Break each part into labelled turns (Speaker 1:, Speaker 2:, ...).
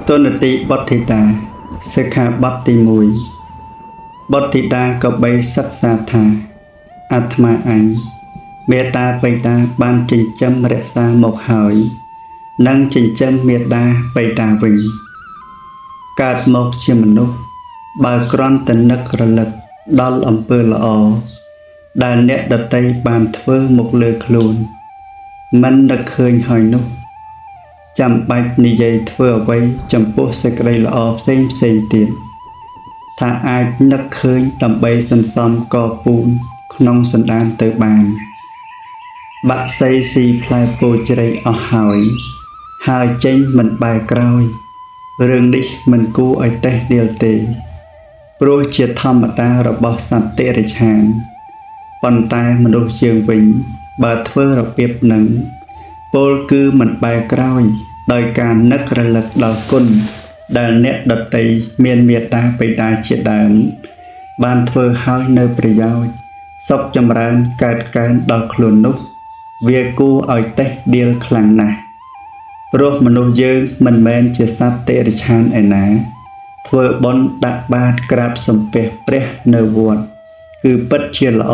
Speaker 1: តនតិបទិតាសិក្ខាបទទី1បទិតាក៏បីសិក្សាថាអាត្មាអញមេត្តាបិតាបានចិញ្ចឹមរក្សាមកហើយនឹងចិញ្ចឹមមេត្តាបិតាវិញកើតមកជាមនុស្សបើគ្រាន់តែនឹករលឹកដល់អំពើល្អដែលអ្នកដទៃបានធ្វើមកលើខ្លួនមិននឹកឃើញហើយនោះចាំបាច់និយាយធ្វើអ្វីចំពោះសេចក្តីល្អផ្សេងទៀតថាអាចនឹកឃើញដើម្បីសន្សំកពូនក្នុងសន្តានទៅបានបាក់សីស៊ីផ្លែពោជ្រៃអស់ហើយចេញមិនបែរក្រោយរឿងនេះមិនគួរឲ្យតេះដៀលទេព្រោះជាធម្មតារបស់សត្វតិរិច្ឆានប៉ុន្តែមនុស្សយើងវិញបើធ្វើរបៀបនឹងពោលគឺមិនបែរក្រោយដោយការនឹករលឹកដល់គុណដែលអ្នកដទៃមានមេត្តាបិតាជាដើមបានធ្វើឲ្យនៅប្រយោជន៍សុខចម្រើនកើតកើនដល់ខ្លួននោះវាគួរឲ្យតេះដៀលខ្លាំងណាស់ព្រោះមនុស្សយើងមិនមែនជាសត្វតិរិច្ឆានឯណាធ្វើបុណ្យដាក់បាតក្រាបសំពះព្រះនៅវត្តគឺពិតជាល្អ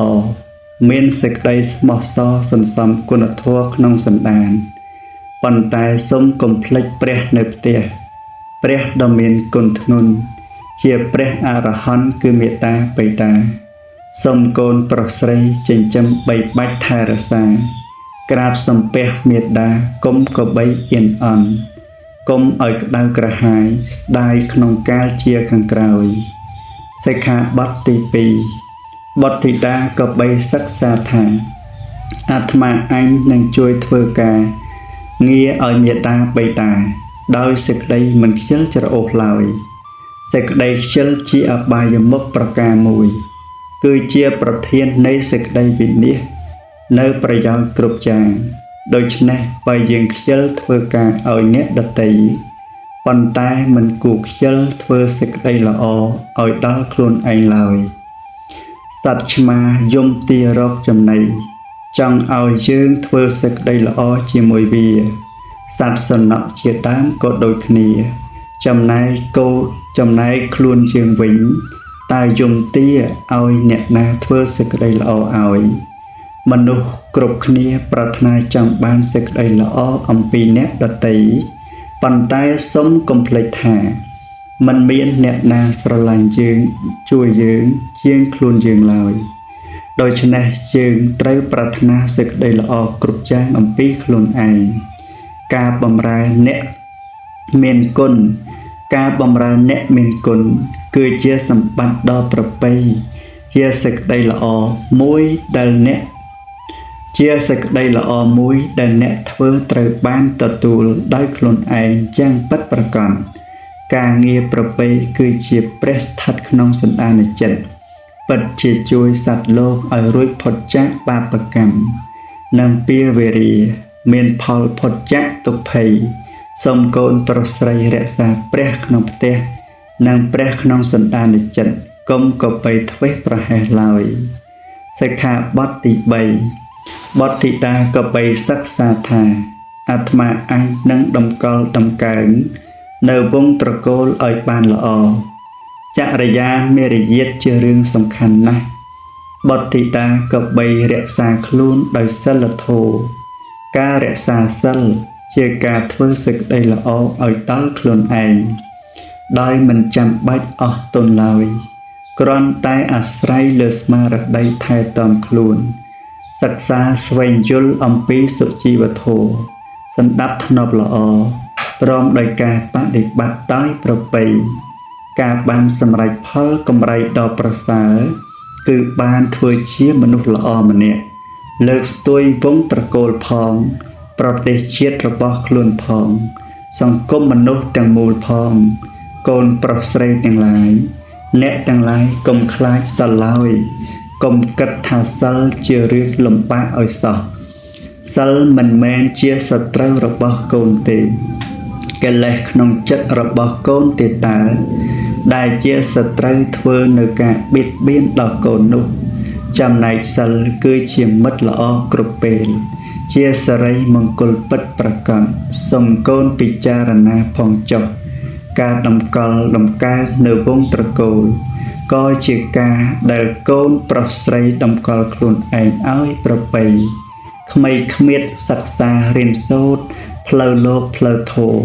Speaker 1: មានសេចក្តីស្មោះសរសន្សំគុណធម៌ក្នុងសន្តានប៉ុន្តែសូមកុំភ្លេចព្រះនៅផ្ទះព្រះដ៏មានគុណធ្ងន់ជាព្រះអរហន្តគឺមេត្តាបិតាសូមកូនប្រុសស្រីចិញ្ចឹមបីបាច់ថែរក្សាក្រាបសំពះមេត្តាកុំក៏បីអៀនអន់កុំឲ្យក្តៅក្រហាយស្ដាយក្នុងកាលជាខាងក្រោយសិក្ខាបទទី2បទធីតាក៏បីសិក្សាថាអាត្មាអញនឹងជួយធ្វើការងារឲ្យមេត្តាបិតាដោយសេចក្តីមិនខ្ជិលច្រអូសឡើយសេចក្តីខ្ជិលជាអបាយមុខប្រការមួយគឺជាប្រធាននៃសេចក្តីវិនាសនៅប្រយោជន៍គ្រប់យ៉ាងដូច្នេះបើយើងខ្ជិលធ្វើការឲ្យអ្នកដទៃប៉ុន្តែមិនគួរខ្ជិលធ្វើសេចក្តីល្អឲ្យដល់ខ្លួនឯងឡើយសត្វឆ្មាយំទីរកចំណីចង់ឲ្យយើងធ្វើសេចក្តីល្អជាមួយវាសត្វសំណក់ជាដើមក៏ដូចគ្នាចំណែកខ្លួនយើងវិញតើយំទាឲ្យអ្នកណាធ្វើសេចក្តីល្អឲ្យមនុស្សគ្រប់គ្នាប្រាថ្នាចង់បានសេចក្តីល្អអំពីអ្នកដទៃប៉ុន្តែសូមកុំភ្លេចថាមិនមានអ្នកណាស្រឡាញ់យើងជួយយើងជាងខ្លួនយើងឡើយដូច្នេះយើងត្រូវប្រាថ្នាសេចក្តីល្អគ្រប់យ៉ាងអំពីខ្លួនឯងការបម្រើអ្នកមានគុណគឺជាសម្បត្តិដ៏ប្រពៃជាសេចក្តីល្អមួយដែលអ្នកធ្វើត្រូវបានទទួលដោយខ្លួនឯងយ៉ាងពិតប្រាកដការងារប្រពៃគឺជាព្រះស្ថិតក្នុងសន្តានចិត្តពិតជាជួយសត្វលោកឲ្យរួចផុតចាកបាបកម្មនិងពៀរវេរាមានផលផុតចាកទុក្ខភ័យសូមកូនប្រុសស្រីរក្សាព្រះក្នុងផ្ទះនិងព្រះក្នុងសន្តានចិត្តកុំក៏បីធ្វេសប្រហែសឡើយសិក្ខាបទទី3បទធីតាក៏បីសិក្សាថាអាត្មាអញនឹងតម្កល់តម្កើងនៅវង្សត្រកូលឲ្យបានល្អចរិយាមេរយាទជារឿងសំខាន់ណាស់បទធីតាក៏បីរក្សាខ្លួនដោយសិលធម៌ការរក្សាសិលជាការធ្វើសេចក្តីល្អឲ្យដល់ខ្លួនឯងដោយមិនចាំបាច់អស់ទុនឡើយគ្រាន់តែអាស្រ័យលើស្មារតីថែទាំខ្លួនសិក្សាស្វែងយល់អំពីសុជីវធម៌សណ្ដាប់ធ្នាប់ល្អព្រមដោយការបដិបត្តិដោយប្រពៃការបានសម្រេចផលកម្រៃដ៏ប្រសើរគឺបានធ្វើជាមនុស្សល្អម្នាក់លើកស្ទួយវង្សត្រកូលផងប្រទេសជាតិរបស់ខ្លួនផងសង្គមមនុស្សទាំងមូលផងកូនប្រុសស្រីទាំងឡាយអ្នកទាំងឡាយកុំខ្លាចសិលឡើយកុំគិតថាសិលជារឿងលំបាកឲ្យសោះសិលមិនមែនជាសត្រូវរបស់កូនទេកិលេសក្នុងចិត្តរបស់កូនទេតើដែលជាសត្រូវធ្វើនៅការបៀតបៀនដល់កូននោះចំណែកសិលគឺជាមិត្តល្អគ្រប់ពេល ជាសិរីមង្គលពិតប្រកបសូមកូនពិចារណាផងចុះការតម្កល់តម្កើងនៅវងត្រកូលក៏ជាការដែលកូនប្រុសស្រីតម្កល់ខ្លួនឯងឲ្យប្រពៃក្មេងគ្មៀតសិក្សារៀនសូត្រផ្លូវលោកផ្លូវធម៌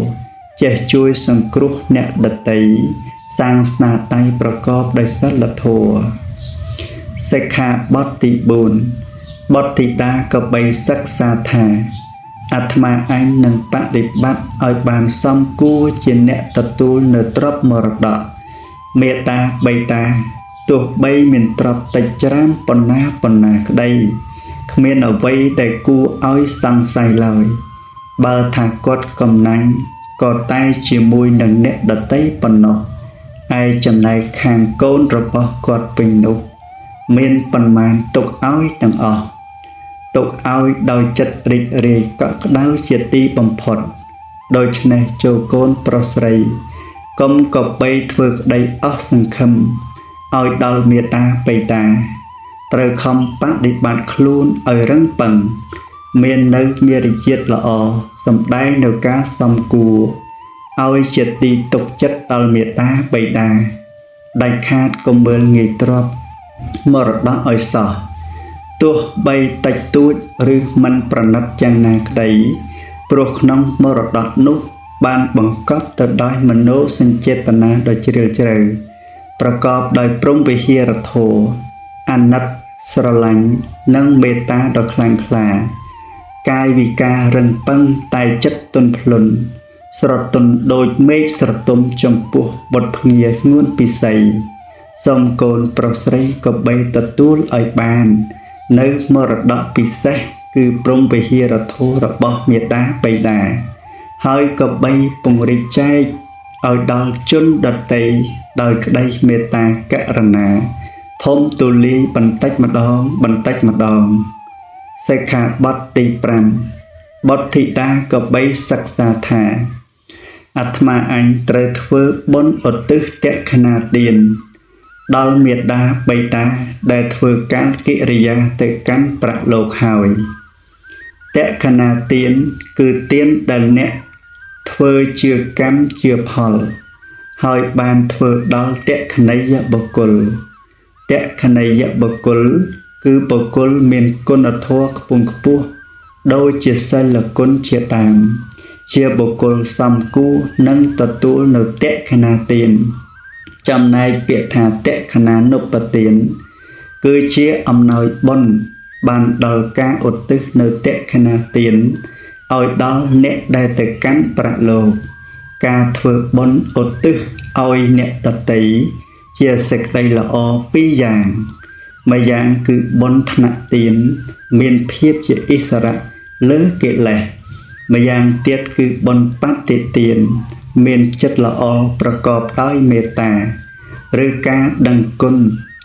Speaker 1: ចេះជួយសង្គ្រោះអ្នកដទៃសាងស្នាដៃប្រកបដោយសីលធម៌សិក្ខាបទទី4បុត្រធីតាក៏បីសិក្សាថាអាត្មាអញនឹងបដិបត្តិឲ្យបានសមគួរជាអ្នកទទួលនៅទ្រព្យមរតកមេត្តាបិតាទោះបីមានទ្រព្យតិចច្រើនប៉ុណ្ណាក្តីគ្មានអ្វីដែលគួរឲ្យសង្ស័យឡើយបើថាគាត់កំណាញ់ក៏តែជាមួយនឹងអ្នកដទៃប៉ុណ្ណោះឯចំណែកខាងកូនរបស់គាត់ពេញនោះមានប៉ុន្មានទុកឲ្យទាំងអស់ទុកឲ្យដោយចិត្តរីករាយកក់ក្ដៅជាទីបំផុតដូច្នេះចូលកូនប្រុសស្រីកុំក៏បីធ្វើក្តីអស់សង្ឃឹមឲ្យដល់មេត្តាបិតាត្រូវខំបដិបត្តិខ្លួនឲ្យរឹងប៉ឹងមាននៅមារយាទល្អសម្ដែងនៅការសមគួរឲ្យជាទីទុកចិត្តដល់មេត្តាបិតាដាច់ខាតកុំមើលងាយទ្រព្យមរតកឲ្យសោះទោះបីតិចតួចឬមិនប្រណិតយ៉ាងណាក្តីព្រោះក្នុងមរតកនោះបានបង្កប់ទៅដោយមនោសញ្ចេតនាដ៏ជ្រាលជ្រៅប្រកបដោយព្រហ្មវិហារធម៌អាណិតស្រឡាញ់និងមេត្តាដ៏ខ្លាំងក្លាកាយវិការរឹងប៉ឹងតែចិត្តទន់ភ្លន់ស្រទន់ដូចមេឃស្រទុំចំពោះបុត្រភ្ងាស្ងួនពិសីសូមកូនប្រុសស្រីក៏បីទទួលឲ្យបាននៅមរតកពិសេសគឺព្រហ្មវិហារធម៌របស់មេត្តាបិតាហើយក៏បីពង្រីកចែកឲ្យដល់ជនដទៃដោយក្តីមេត្តាករុណាធំទូលាយបន្តិចម្ដងសិក្ខាបទទី5បុត្រធីតាក៏បីសិក្សាថាអាត្មាអញត្រូវធ្វើបុណ្យឧទ្ទិសតក្ខណាទានដល់មេត្តាបិតាដែលធ្វើការកិរិយាទៅកាន់ប្រលោកហើយតក្ខណាទានគឺទានដែលអ្នកធ្វើជាកម្មជាផលហើយបានធ្វើដល់តក្ខណីយបុគ្គលតក្ខណីយបុគ្គលគឺបុគ្គលមានគុណធម៌ខ្ពង់ខ្ពស់ដូចជាសិលគុណជាដើមជាបុគ្គលសំគួរនឹងទទួលនៅតក្ខណាទានចំណែកពាក្យថាតក្ខណានុបទានគឺជាអំណោយបុណ្យបានដល់ការឧទ្ទិសនៅតក្ខណាទានឲ្យដល់អ្នកដែលទៅកាន់ប្រលោកការធ្វើបុណ្យឧទ្ទិសឲ្យអ្នកដទៃជាសេចក្តីល្អពីរយ៉ាងមួយយ៉ាងគឺបុណ្យថ្នាក់ទានមានភាពជាឥស្សរៈលើកិលេសម្យ៉ាងទៀតគឺបុណ្យបត្តិទានមានចិត្តល្អប្រកបដោយមេត្តាឬការដឹងគុណ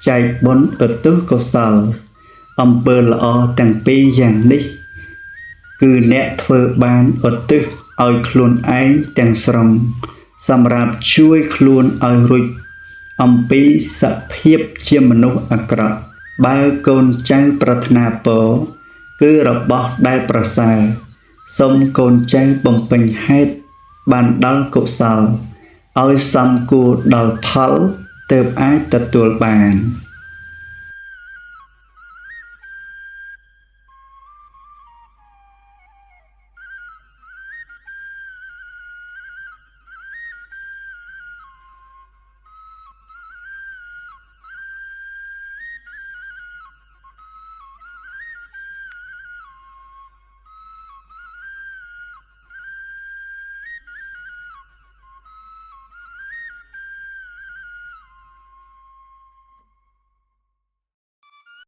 Speaker 1: ចែកបុណ្យឧទ្ទិសកុសលអំពើល្អទាំងពីរយ៉ាងនេះគឺអ្នកធ្វើបានឧទ្ទិសឲ្យខ្លួនឯងទាំងស្រុងសម្រាប់ជួយខ្លួនឲ្យរួចអំពីសភាពជាមនុស្សអាក្រក់បើកូនចៅប្រាថ្នាពរគឺរបស់ដែលប្រសើរសូមកូនចៅបំពេញហេតុបានដល់កុសលឲ្យសមគួរដល់ផលទើបអាចទទួលបាន